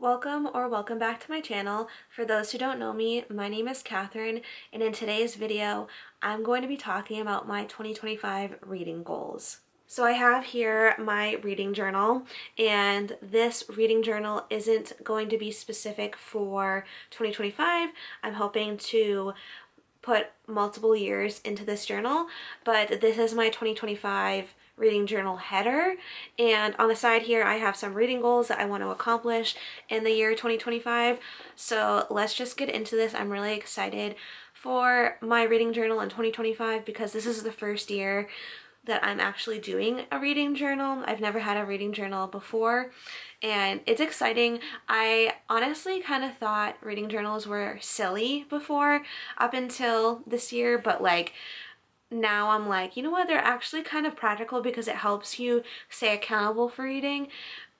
Welcome back to my channel. For those who don't know me, my name is Katharine, and in today's video, I'm going to be talking about my 2025 reading goals. So I have here my reading journal, and this reading journal isn't going to be specific for 2025. I'm hoping to put multiple years into this journal, but this is my 2025 reading journal header, and on the side here I have some reading goals that I want to accomplish in the year 2025. So let's just get into this. I'm really excited for my reading journal in 2025 because this is the first year that I'm actually doing a reading journal. I've never had a reading journal before, and it's exciting. I honestly kind of thought reading journals were silly before, up until this year, but now I'm like, you know what, they're actually kind of practical because it helps you stay accountable for reading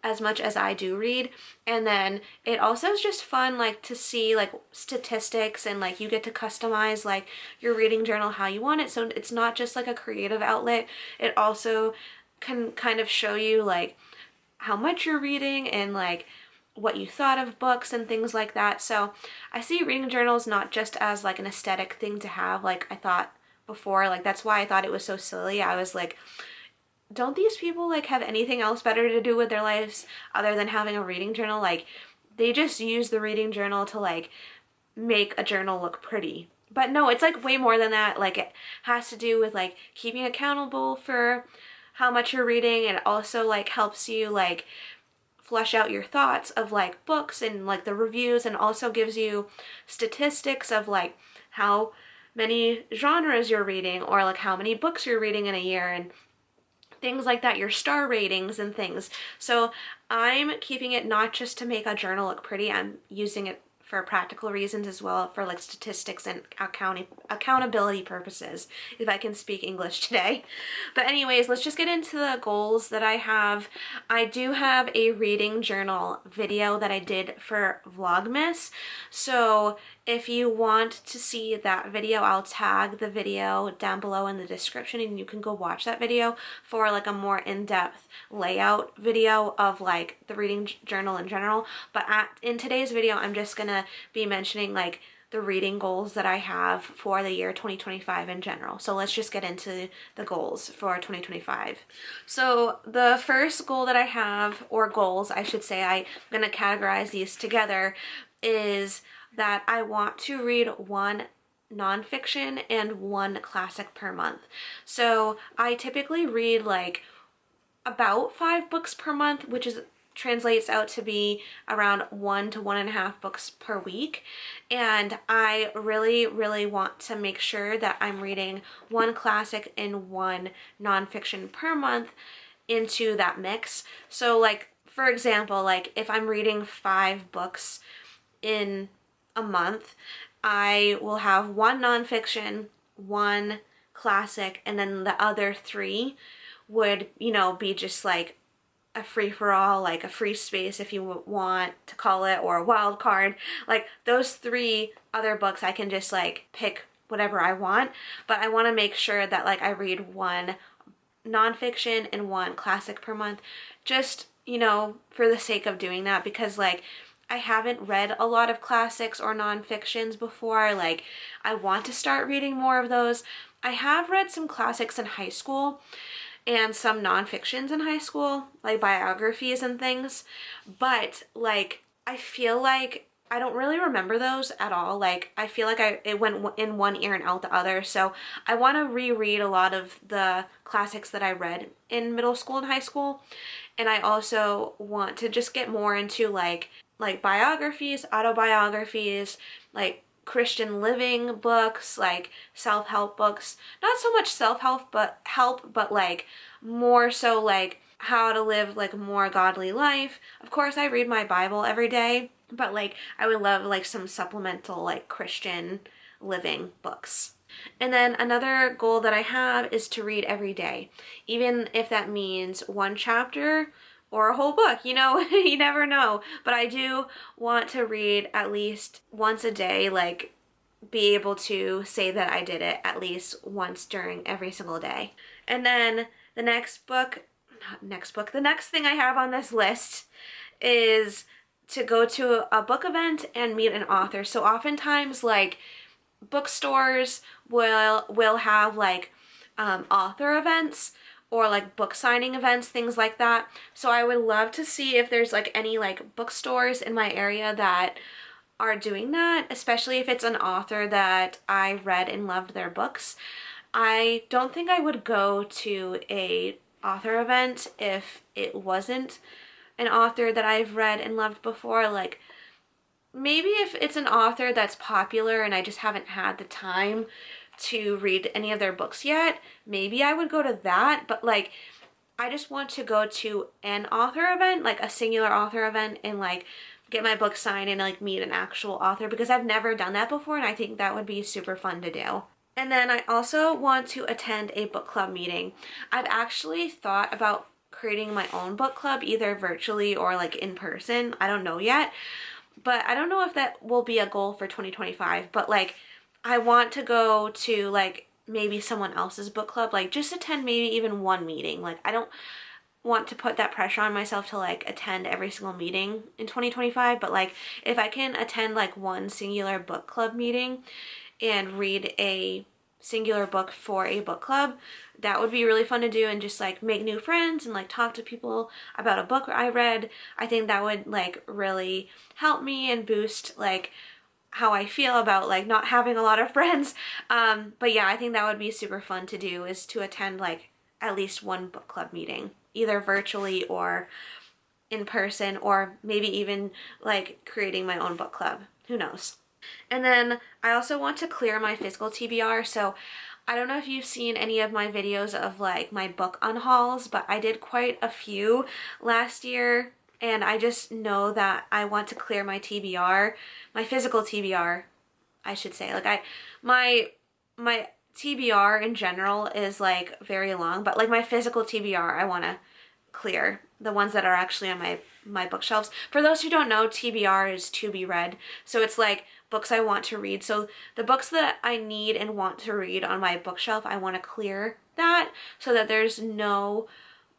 as much as I do read. And then it also is just fun to see statistics, and you get to customize your reading journal how you want it. So it's not just a creative outlet. It also can kind of show you how much you're reading and what you thought of books and things like that. So I see reading journals not just as an aesthetic thing to have I thought before. That's why I thought it was so silly. I was like, don't these people have anything else better to do with their lives other than having a reading journal? They just use the reading journal to make a journal look pretty. But no, it's way more than that. It has to do with keeping accountable for how much you're reading, and it also helps you flush out your thoughts of books and the reviews, and also gives you statistics of how many genres you're reading, or how many books you're reading in a year, and things like that, your star ratings and things. So I'm keeping it not just to make a journal look pretty, I'm using it for practical reasons as well, for statistics and accountability purposes, if I can speak English today. But anyways, let's just get into the goals that I have. I do have a reading journal video that I did for Vlogmas, so if you want to see that video, I'll tag the video down below in the description, and you can go watch that video for a more in-depth layout video of the reading journal in general. But in today's video, I'm just gonna be mentioning the reading goals that I have for the year 2025 in general. So let's just get into the goals for 2025. So the first goal that I have, or goals I should say, I'm gonna categorize these together, is that I want to read one nonfiction and one classic per month. So I typically read about 5 books per month, which translates out to be around 1 to 1.5 books per week. And I really want to make sure that I'm reading one classic and one nonfiction per month into that mix. So for example, if I'm reading 5 books in a month, I will have one nonfiction, one classic, and then the other 3 would, be just a free-for-all, a free space, if you want to call it, or a wild card. Those 3 other books I can just pick whatever I want, but I want to make sure that I read one nonfiction and one classic per month, just for the sake of doing that, because I haven't read a lot of classics or nonfictions before. I want to start reading more of those. I have read some classics in high school and some nonfictions in high school, biographies and things, but I feel I don't really remember those at all. I feel it went in one ear and out the other. So I want to reread a lot of the classics that I read in middle school and high school, and I also want to just get more into biographies, autobiographies, Christian living books, self-help books. Not so much self-help, but more so how to live a more godly life. Of course, I read my Bible every day, but I would love some supplemental Christian living books. And then another goal that I have is to read every day, even if that means one chapter or a whole book, you never know. But I do want to read at least once a day, be able to say that I did it at least once during every single day. And then the next thing I have on this list is to go to a book event and meet an author. So oftentimes like bookstores will have like author events or like book signing events, things like that. So I would love to see if there's like any like bookstores in my area that are doing that, especially if it's an author that I read and loved their books. I don't think I would go to a author event if it wasn't an author that I've read and loved before. Like maybe if it's an author that's popular and I just haven't had the time to read any of their books yet, maybe I would go to that. But like I just want to go to an author event, like a singular author event, and like get my book signed and like meet an actual author, because I've never done that before and I think that would be super fun to do. And then I also want to attend a book club meeting. I've actually thought about creating my own book club, either virtually or like in person. I don't know yet, but I don't know if that will be a goal for 2025, but like I want to go to like maybe someone else's book club, like just attend maybe even one meeting. Like I don't want to put that pressure on myself to like attend every single meeting in 2025, but like if I can attend like one singular book club meeting and read a singular book for a book club, that would be really fun to do, and just like make new friends and like talk to people about a book I read. I think that would like really help me and boost like how I feel about like not having a lot of friends. But yeah, I think that would be super fun to do, is to attend like at least one book club meeting, either virtually or in person, or maybe even like creating my own book club. Who knows? And then I also want to clear my physical TBR. So I don't know if you've seen any of my videos of like my book unhauls, but I did quite a few last year, and I just know that I want to clear my TBR, my physical TBR, I should say. Like my TBR in general is like very long, but like my physical TBR I want to clear, the ones that are actually on my bookshelves. For those who don't know, TBR is to be read. So it's like books I want to read. So the books that I need and want to read on my bookshelf, I want to clear that so that there's no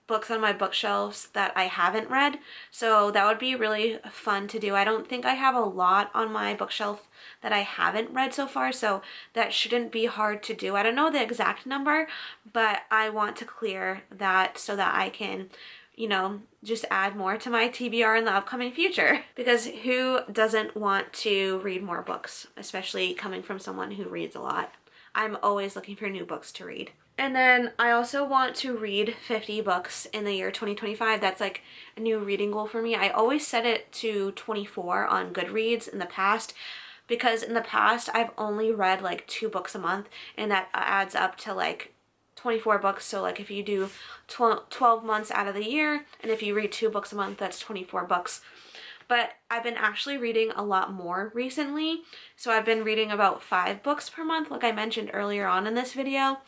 books on my bookshelves that I haven't read. So that would be really fun to do. I don't think I have a lot on my bookshelf that I haven't read so far, so that shouldn't be hard to do. I don't know the exact number, but I want to clear that so that I can, you know, just add more to my TBR in the upcoming future. Because who doesn't want to read more books, especially coming from someone who reads a lot? I'm always looking for new books to read. And then I also want to read 50 books in the year 2025. That's like a new reading goal for me. I always set it to 24 on Goodreads in the past, because in the past I've only read like 2 books a month, and that adds up to like 24 books. So like if you do 12 months out of the year, and if you read 2 books a month, that's 24 books. But I've been actually reading a lot more recently. So I've been reading about 5 books per month, like I mentioned earlier on in this video.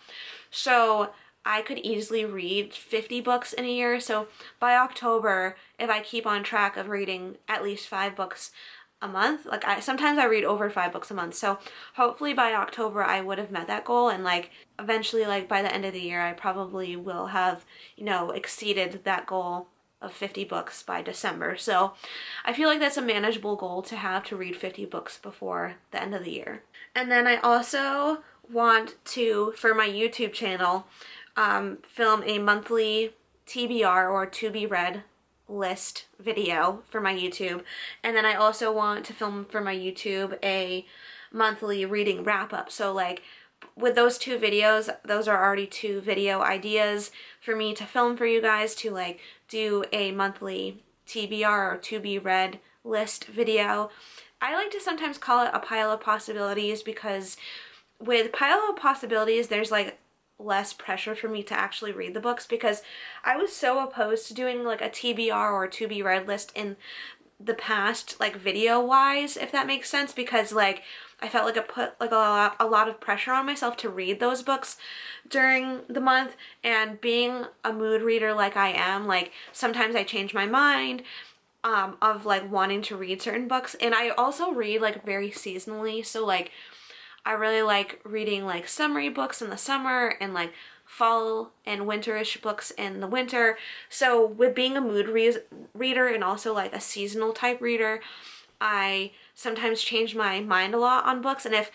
So I could easily read 50 books in a year. So by October, if I keep on track of reading at least 5 books a month, like sometimes I read over 5 books a month. So hopefully by October I would have met that goal, and like eventually, like by the end of the year, I probably will have, you know, exceeded that goal of 50 books by December. So I feel like that's a manageable goal to have, to read 50 books before the end of the year. And then I also want to, for my YouTube channel, film a monthly TBR or to be read list video for my YouTube. And then I also want to film for my YouTube a monthly reading wrap up. So like with those 2 videos, those are already 2 video ideas for me to film for you guys, to like do a monthly TBR or to be read list video. I like to sometimes call it a pile of possibilities, because with pile of possibilities, there's like less pressure for me to actually read the books, because I was so opposed to doing like a TBR or to be read list in the past, like video wise, if that makes sense, because like I felt like it put like a lot of pressure on myself to read those books during the month. And being a mood reader like I am, like sometimes I change my mind of like wanting to read certain books. And I also read like very seasonally, so like I really like reading like summery books in the summer and like fall and winterish books in the winter. So with being a mood reader and also like a seasonal type reader, I sometimes change my mind a lot on books, and if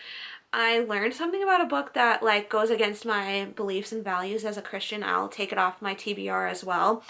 I learned something about a book that like goes against my beliefs and values as a Christian, I'll take it off my TBR as well.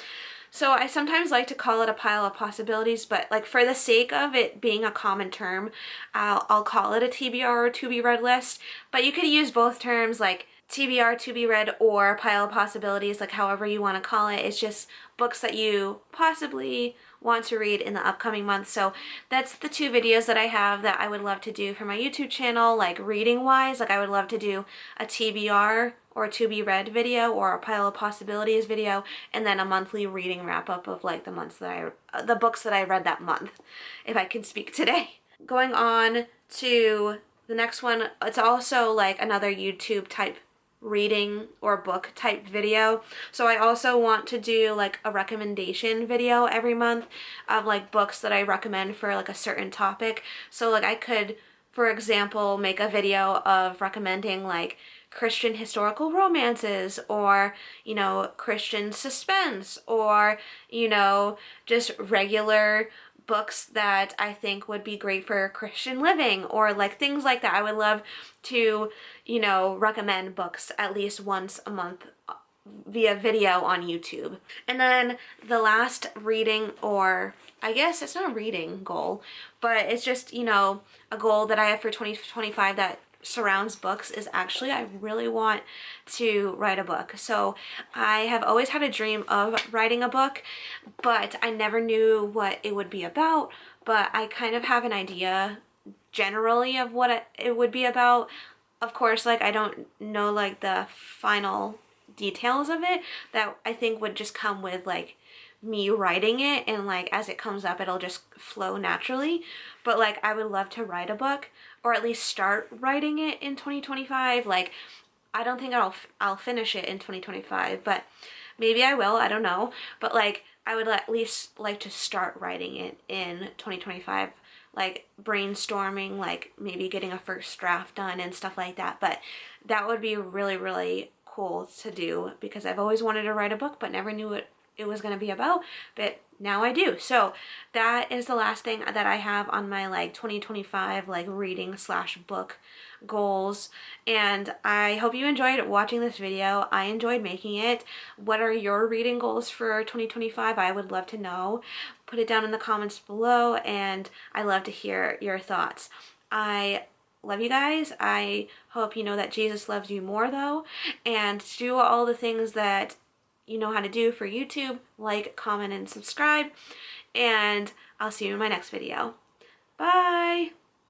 So I sometimes like to call it a pile of possibilities, but like for the sake of it being a common term, I'll call it a TBR or to be read list. But you could use both terms, like TBR, to be read, or pile of possibilities, like however you want to call it. It's just books that you possibly want to read in the upcoming month. So that's the two videos that I have that I would love to do for my YouTube channel, like reading wise. Like I would love to do a TBR or a to be read video or a pile of possibilities video, and then a monthly reading wrap up of like the books that I read that month, if I can speak today. Going on to the next one, it's also like another YouTube type reading or book type video. So I also want to do like a recommendation video every month of like books that I recommend for like a certain topic. So like I could, for example, make a video of recommending like Christian historical romances, or, you know, Christian suspense, or, you know, just regular books that I think would be great for Christian living, or like things like that. I would love to, you know, recommend books at least once a month via video on YouTube. And then the last reading, or I guess it's not a reading goal, but it's just, you know, a goal that I have for 2025 that surrounds books, is actually I really want to write a book. So I have always had a dream of writing a book, but I never knew what it would be about. But I kind of have an idea generally of what it would be about. Of course, like I don't know like the final details of it. That I think would just come with like me writing it, and like as it comes up it'll just flow naturally. But like I would love to write a book, or at least start writing it in 2025. Like I don't think I'll finish it in 2025, but maybe I will, I don't know. But like I would at least like to start writing it in 2025, like brainstorming, like maybe getting a first draft done and stuff like that. But that would be really, really cool to do, because I've always wanted to write a book but never knew what it was going to be about, but now I do. So that is the last thing that I have on my like 2025 like reading / book goals. And I hope you enjoyed watching this video. I enjoyed making it. What are your reading goals for 2025? I would love to know. Put it down in the comments below, and I love to hear your thoughts. I love you guys. I hope you know that Jesus loves you more though, and do all the things that you know how to do for YouTube, like, comment, and subscribe, and I'll see you in my next video. Bye!